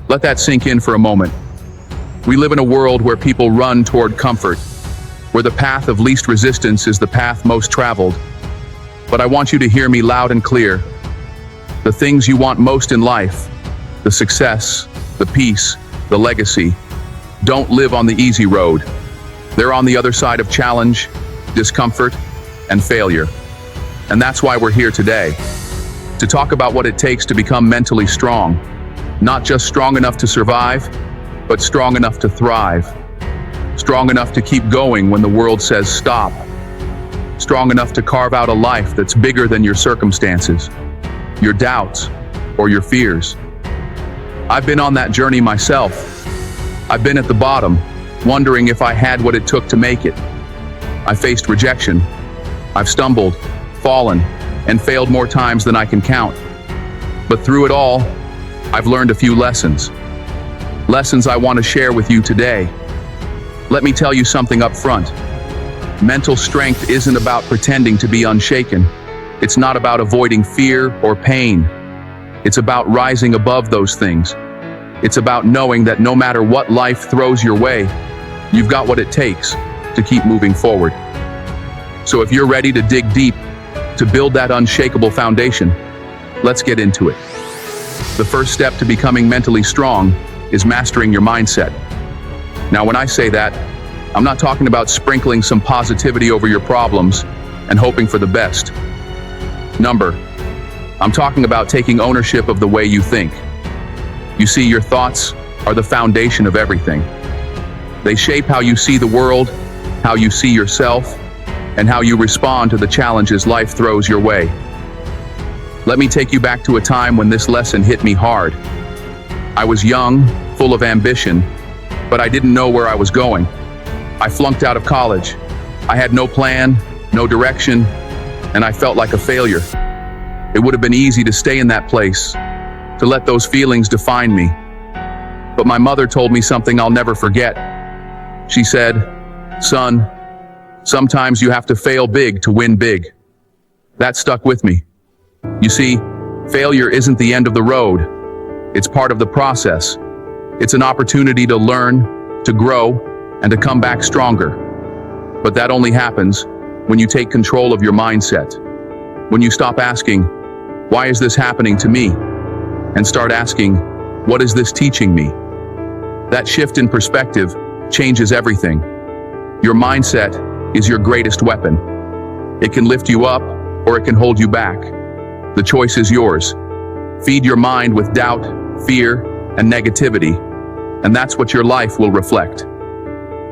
Let that sink in for a moment. We live in a world where people run toward comfort, where the path of least resistance is the path most traveled. But I want you to hear me loud and clear. The things you want most in life, the success, the peace, the legacy, don't live on the easy road. They're on the other side of challenge, discomfort, and failure. And that's why we're here today, to talk about what it takes to become mentally strong. Not just strong enough to survive, but strong enough to thrive. Strong enough to keep going when the world says stop. Strong enough to carve out a life that's bigger than your circumstances, your doubts, or your fears. I've been on that journey myself. I've been at the bottom, wondering if I had what it took to make it. I faced rejection. I've stumbled, fallen, and failed more times than I can count. But through it all, I've learned a few lessons. Lessons I want to share with you today. Let me tell you something up front. Mental strength isn't about pretending to be unshaken. It's not about avoiding fear or pain. It's about rising above those things. It's about knowing that no matter what life throws your way, you've got what it takes to keep moving forward. So if you're ready to dig deep, to build that unshakable foundation, let's get into it. The first step to becoming mentally strong is mastering your mindset. Now, when I say that, I'm not talking about sprinkling some positivity over your problems and hoping for the best. I'm talking about taking ownership of the way you think. You see, your thoughts are the foundation of everything. They shape how you see the world, how you see yourself, and how you respond to the challenges life throws your way. Let me take you back to a time when this lesson hit me hard. I was young, full of ambition, but I didn't know where I was going. I flunked out of college. I had no plan, no direction, and I felt like a failure. It would have been easy to stay in that place, to let those feelings define me. But my mother told me something I'll never forget. She said, "Son, sometimes you have to fail big to win big." That stuck with me. You see, failure isn't the end of the road. It's part of the process. It's an opportunity to learn, to grow, and to come back stronger. But that only happens when you take control of your mindset. When you stop asking, "Why is this happening to me?" and start asking, "What is this teaching me?" That shift in perspective changes everything. Your mindset is your greatest weapon. It can lift you up, or it can hold you back. The choice is yours. Feed your mind with doubt, fear, and negativity, and that's what your life will reflect.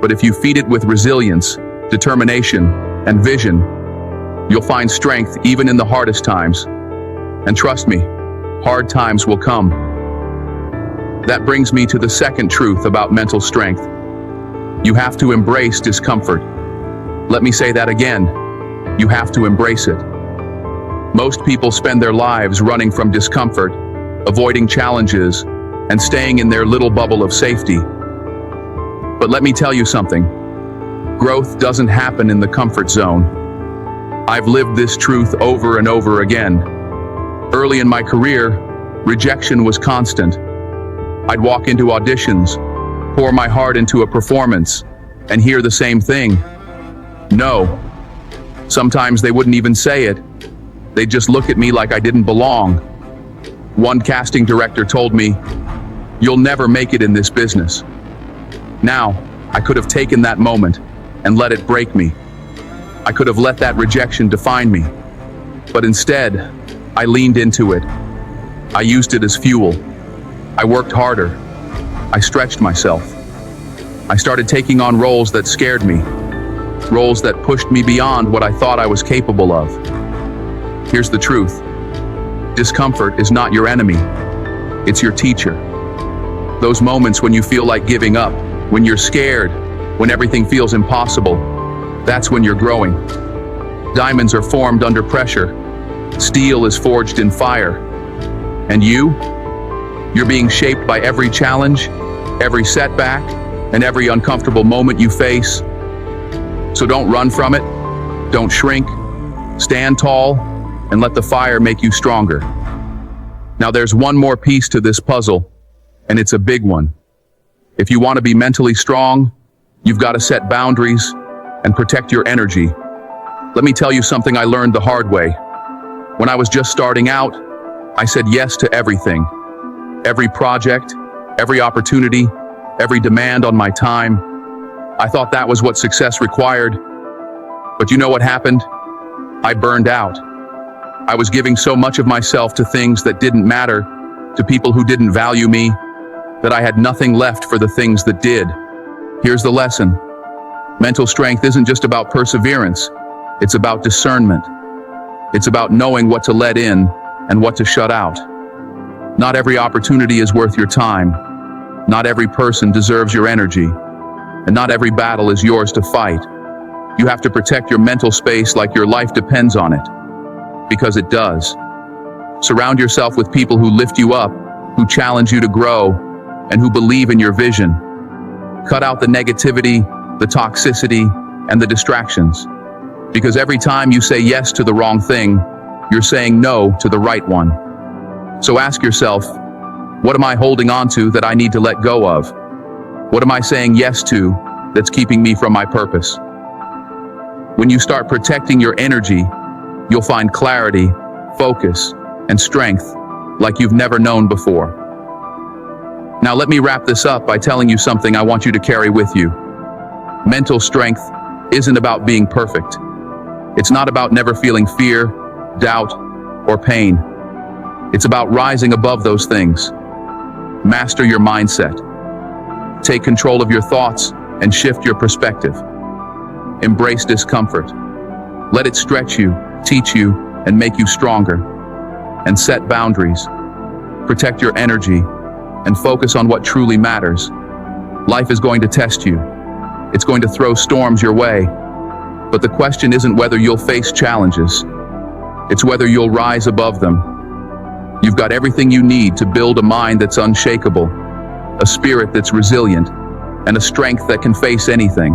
But if you feed it with resilience, determination, and vision, you'll find strength even in the hardest times. And trust me, hard times will come. That brings me to the second truth about mental strength. You have to embrace discomfort. Let me say that again. You have to embrace it. Most people spend their lives running from discomfort, avoiding challenges, and staying in their little bubble of safety. But let me tell you something. Growth doesn't happen in the comfort zone. I've lived this truth over and over again. Early in my career, rejection was constant. I'd walk into auditions, pour my heart into a performance, and hear the same thing. No. Sometimes they wouldn't even say it. They'd just look at me like I didn't belong. One casting director told me, "You'll never make it in this business." Now, I could have taken that moment and let it break me. I could have let that rejection define me. But instead, I leaned into it. I used it as fuel. I worked harder. I stretched myself. I started taking on roles that scared me, roles that pushed me beyond what I thought I was capable of. Here's the truth. Discomfort is not your enemy. It's your teacher. Those moments when you feel like giving up, when you're scared, when everything feels impossible, that's when you're growing. Diamonds are formed under pressure. Steel is forged in fire. And you're being shaped by every challenge, every setback, and every uncomfortable moment you face. So don't run from it. Don't shrink. Stand tall and let the fire make you stronger. Now there's one more piece to this puzzle. and it's a big one. If you want to be mentally strong, you've got to set boundaries and protect your energy. Let me tell you something I learned the hard way. When I was just starting out, I said yes to everything. Every project, every opportunity, every demand on my time. I thought that was what success required. But you know what happened? I burned out. I was giving so much of myself to things that didn't matter, to people who didn't value me, that I had nothing left for the things that did. Here's the lesson. Mental strength isn't just about perseverance. It's about discernment. It's about knowing what to let in and what to shut out. Not every opportunity is worth your time. Not every person deserves your energy. And not every battle is yours to fight. You have to protect your mental space like your life depends on it. Because it does. Surround yourself with people who lift you up, who challenge you to grow, and who believe in your vision. Cut out the negativity, the toxicity, and the distractions. Because every time you say yes to the wrong thing, you're saying no to the right one. So ask yourself, what am I holding on to that I need to let go of? What am I saying yes to that's keeping me from my purpose? When you start protecting your energy, you'll find clarity, focus, and strength like you've never known before. Now let me wrap this up by telling you something I want you to carry with you. Mental strength isn't about being perfect. It's not about never feeling fear, doubt, or pain. It's about rising above those things. Master your mindset. Take control of your thoughts and shift your perspective. Embrace discomfort. Let it stretch you, teach you, and make you stronger. And set boundaries. Protect your energy and focus on what truly matters. Life is going to test you. It's going to throw storms your way. But the question isn't whether you'll face challenges. It's whether you'll rise above them. You've got everything you need to build a mind that's unshakable, a spirit that's resilient, and a strength that can face anything.